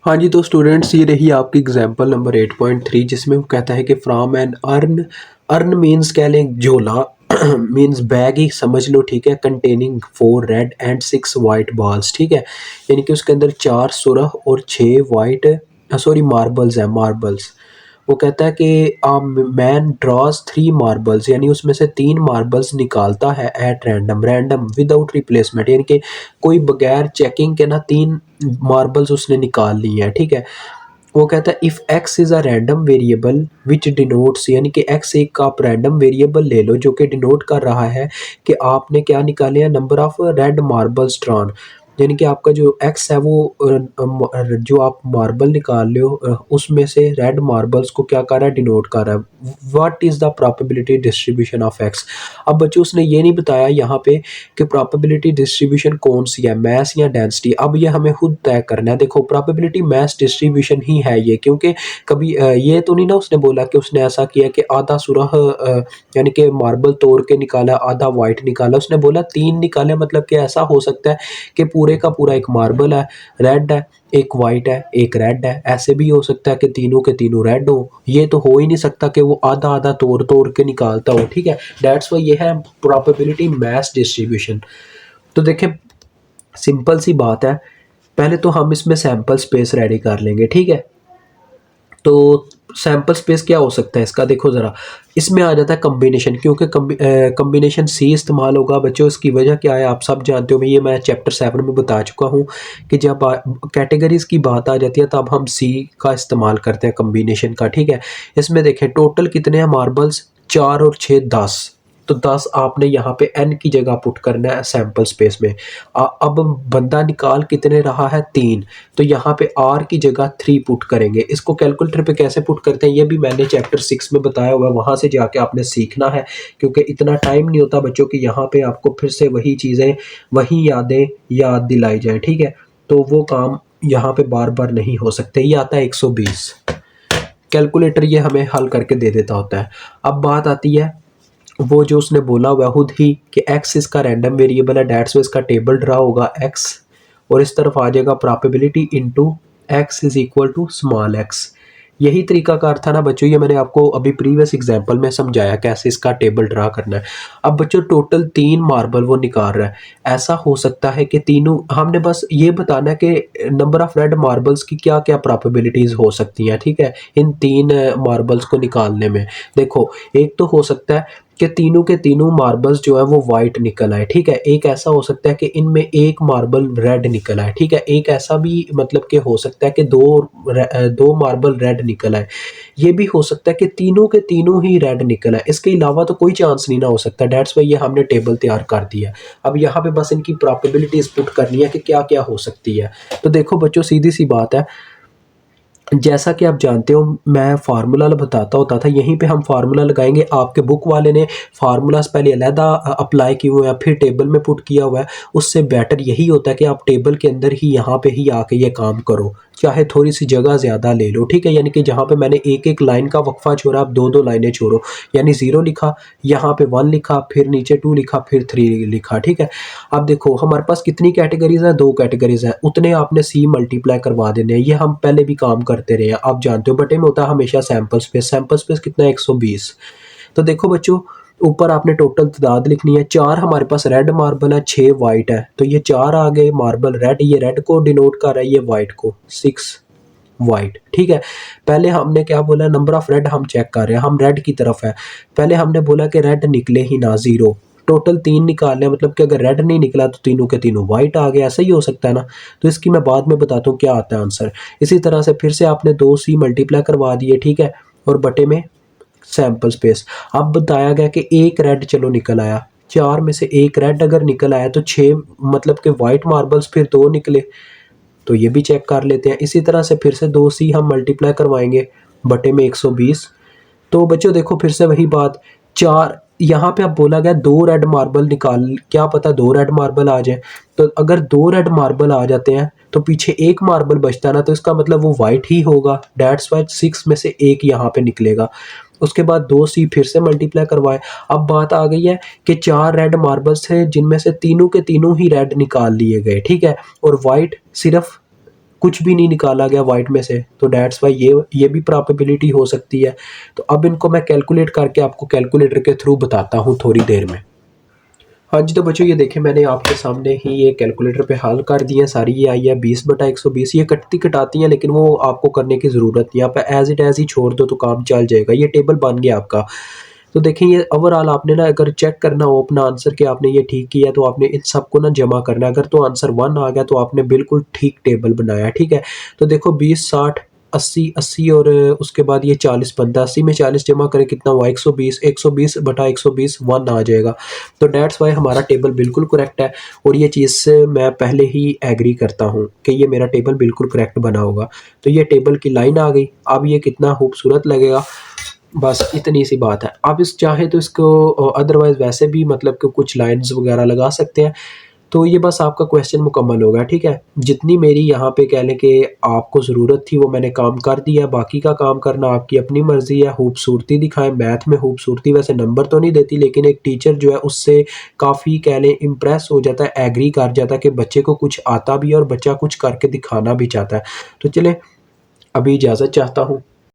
हाँ जी, तो स्टूडेंट्स ये रही आपकी एग्जांपल नंबर 8.3 जिसमें वो कहता है कि from an urn. Urn means कह लें झोला मीन्स बैग ही समझ लो, ठीक है, containing 4 red and 6 white balls, ठीक है। यानी कि उसके अंदर 4 सुरख और 6 वाइट सॉरी मार्बल्स हैं, मार्बल्स। वो कहता है कि आ मैन ड्रॉज 3 मार्बल्स, यानी उसमें से 3 मार्बल्स निकालता है at random, random without replacement, यानी कि कोई बगैर चेकिंग के ना 3 मार्बल्स उसने निकाल ली हैं, ठीक है। वो कहता है if x is a random variable which denotes, यानी कि एक्स एक का आप रैंडम वेरिएबल ले लो जो कि डिनोट कर रहा है कि आपने क्या निकाले हैं, number of red marbles drawn. यानी कि आपका जो एक्स है वो जो आप मार्बल निकाल रहे हो उसमें से रेड मार्बल्स को क्या कर रहा है, डिनोट कर रहा है। What is the probability distribution of x. अब बच्चों उसने ये नहीं बताया यहाँ पे कि प्रोबेबिलिटी डिस्ट्रीब्यूशन कौन सी है, मैस या डेंसिटी। अब ये हमें खुद तय करना है। देखो प्रोबेबिलिटी मैस डिस्ट्रीब्यूशन ही है ये, क्योंकि कभी ये तो नहीं ना उसने बोला कि उसने ऐसा किया कि आधा सुरख यानी कि मार्बल तोड़ के निकाला, आधा वाइट निकाला। उसने बोला 3 निकाले, मतलब कि ऐसा हो सकता है कि पूरे का पूरा एक मार्बल है, रेड है, एक वाइट है, एक रेड है। ऐसे भी हो सकता है कि तीनों के तीनों रेड हो। ये तो हो ही नहीं सकता कि वो आधा आधा तोड़ तोड़ के निकालता हो, ठीक है। दैट्स वाई ये है प्रोबेबिलिटी मैस डिस्ट्रीब्यूशन। तो देखें, सिंपल सी बात है, पहले तो हम इसमें सैंपल स्पेस रेडी कर लेंगे, ठीक है। तो सैंपल स्पेस क्या हो सकता है इसका, देखो ज़रा, इसमें आ जाता है कम्बिनेशन, क्योंकि कम्बिनेशन सी इस्तेमाल होगा बच्चों। इसकी वजह क्या है आप सब जानते हो, ये मैं चैप्टर 7 में बता चुका हूँ कि जब कैटेगरीज की बात आ जाती है तब हम सी का इस्तेमाल करते हैं कम्बिनेशन का, ठीक है। इसमें देखें टोटल कितने हैं मार्बल्स, 4 और 6 10। तो 10 आपने यहाँ पे n की जगह पुट करना है सैंपल स्पेस में। अब बंदा निकाल कितने रहा है, 3। तो यहाँ पे r की जगह 3 पुट करेंगे। इसको कैलकुलेटर पे कैसे पुट करते हैं ये भी मैंने चैप्टर 6 में बताया हुआ है, वहाँ से जाके आपने सीखना है, क्योंकि इतना टाइम नहीं होता बच्चों कि यहाँ पे आपको फिर से वही चीज़ें, वही यादें याद दिलाई जाए, ठीक है। तो वो काम यहाँ पे बार बार नहीं हो सकते। ये आता है 120, कैलकुलेटर ये हमें हल करके दे देता होता है। अब बात आती है वो जो उसने बोला हुआ खुद ही कि एक्स इसका रैंडम वेरिएबल है, डेट्स इसका टेबल ड्रा होगा एक्स, और इस तरफ आ जाएगा probability into X is equal to small X. यही तरीकाकार था ना बच्चों, ये मैंने आपको अभी प्रीवियस एग्जांपल में समझाया कैसे इसका टेबल ड्रा करना है। अब बच्चों टोटल 3 मार्बल वो निकाल रहा है। ऐसा हो सकता है कि तीनों, हमने बस ये बताना है कि नंबर ऑफ रेड मार्बल्स की क्या क्या प्रोबेबिलिटीज हो सकती हैं, ठीक है, इन 3 मार्बल्स को निकालने में। देखो एक तो हो सकता है कि तीनों के तीनों मार्बल्स जो है वो वाइट निकल आए, ठीक है। एक ऐसा हो सकता है कि इनमें एक मार्बल रेड निकल आए, ठीक है। एक ऐसा भी मतलब कि हो सकता है कि दो मार्बल रेड निकल आए। ये भी हो सकता है कि तीनों के तीनों ही रेड निकल आए, इसके अलावा तो कोई चांस नहीं ना हो सकता। डेट्स वाई ये हमने टेबल तैयार कर दिया। अब यहाँ पे बस इनकी प्रोबेबिलिटीज पुट करनी है कि क्या क्या हो सकती है। तो देखो बच्चों सीधी सी बात है, जैसा कि आप जानते हो मैं फार्मूला बताता होता था, यहीं पे हम फार्मूला लगाएंगे। आपके बुक वाले ने फार्मूलाज पहले अलहदा अप्लाई किए हुए हैं, फिर टेबल में पुट किया हुआ है। उससे बेटर यही होता है कि आप टेबल के अंदर ही यहाँ पे ही आके ये काम करो, चाहे थोड़ी सी जगह ज़्यादा ले लो, ठीक है। यानी कि जहाँ पे मैंने एक एक लाइन का वक्फा छोड़ा, आप दो दो लाइनें छोड़ो। यानी 0 लिखा, यहाँ पे 1 लिखा, फिर नीचे 2 लिखा, फिर 3 लिखा, ठीक है। अब देखो हमारे पास कितनी कैटेगरीज है, 2 कैटेगरीज है, उतने आपने सी मल्टीप्लाई करवा देने हैं। ये हम पहले भी काम करते रहे हैं, आप जानते हो। बटे में होता है हमेशा सैंपल स्पेस, सैंपल स्पेस कितना है, 120। तो देखो बच्चों ऊपर आपने टोटल तादाद लिखनी है। 4 हमारे पास रेड मार्बल है, 6 वाइट है, तो ये 4 आ गए मार्बल रेड, ये रेड को डिनोट कर रहा है, ये वाइट को, 6 वाइट, ठीक है। पहले हमने क्या बोला, नंबर ऑफ रेड हम चेक कर रहे हैं, हम रेड की तरफ है। पहले हमने बोला कि रेड निकले ही ना, 0। टोटल 3 निकालने, मतलब कि अगर रेड नहीं निकला तो तीनों के तीनों वाइट आ गए, ऐसा ही हो सकता है ना। तो इसकी मैं बाद में बताता हूँ क्या आता है आंसर। इसी तरह से फिर से आपने 2 सी मल्टीप्लाई करवा दिए, ठीक है, और बटे में सैंपल स्पेस। अब बताया गया कि एक रेड चलो निकल आया, 4 में से एक रेड अगर निकल आया तो 6 मतलब कि वाइट मार्बल्स फिर 2 निकले, तो ये भी चेक कर लेते हैं। इसी तरह से फिर से 2 सी हम मल्टीप्लाई करवाएंगे, बटे में 120। तो बच्चों देखो फिर से वही बात, 4 यहाँ पे अब बोला गया 2 रेड मार्बल निकाल, क्या पता 2 रेड मार्बल आ जाए। तो अगर 2 रेड मार्बल आ जाते हैं तो पीछे एक मार्बल बचता है ना, तो इसका मतलब वो वाइट ही होगा। डेट्स वाई 6 में से एक यहाँ पे निकलेगा। उसके बाद 2 सी फिर से मल्टीप्लाई करवाए। अब बात आ गई है कि 4 रेड मार्बल्स थे जिनमें से तीनों के तीनों ही रेड निकाल लिए गए, ठीक है, और वाइट सिर्फ कुछ भी नहीं निकाला गया वाइट में से, तो दैट्स वाई ये भी प्रोबेबिलिटी हो सकती है। तो अब इनको मैं कैलकुलेट करके आपको कैलकुलेटर के थ्रू बताता हूँ थोड़ी देर में। हाँ जी, तो बच्चों ये देखें मैंने आपके सामने ही ये कैलकुलेटर पे हल कर दिए सारी। ये आई है 20/120। ये कटती कटाती हैं लेकिन वो आपको करने की ज़रूरत नहीं, आप एज इट एज ही छोड़ दो तो काम चल जाएगा। ये टेबल बन गया आपका। तो देखें ये ओवरऑल आपने ना अगर चेक करना हो अपना आंसर कि आपने ये ठीक किया तो आपने इन सबको ना जमा करना है। अगर तो आंसर 1 आ गया तो आपने बिल्कुल ठीक टेबल बनाया है, ठीक है। तो देखो 20, 60, 80, 80 और उसके बाद ये 40 बनता है। 80 में 40 जमा करें कितना हुआ 120, 120/120 1 आ जाएगा। तो दैट्स वाई हमारा टेबल बिल्कुल करेक्ट है। और ये चीज़ से मैं पहले ही एग्री करता हूँ कि ये मेरा टेबल बिल्कुल करेक्ट बना होगा। तो ये टेबल की लाइन आ गई। अब ये कितना खूबसूरत लगेगा, बस इतनी सी बात है। आप इस चाहे तो इसको अदरवाइज़ वैसे भी मतलब कि कुछ लाइन्स वगैरह लगा सकते हैं। तो ये बस आपका क्वेश्चन मुकम्मल हो गया, ठीक है। जितनी मेरी यहाँ पे कह लें कि आपको ज़रूरत थी वो मैंने काम कर दिया, बाकी का काम करना आपकी अपनी मर्ज़ी है। खूबसूरती दिखाएँ, मैथ में खूबसूरती वैसे नंबर तो नहीं देती लेकिन एक टीचर जो है उससे काफ़ी कह लें इम्प्रेस हो जाता है, एग्री कर जाता है कि बच्चे को कुछ आता भी है और बच्चा कुछ करके दिखाना भी चाहता है। तो चलें अभी इजाज़त चाहता हूँ।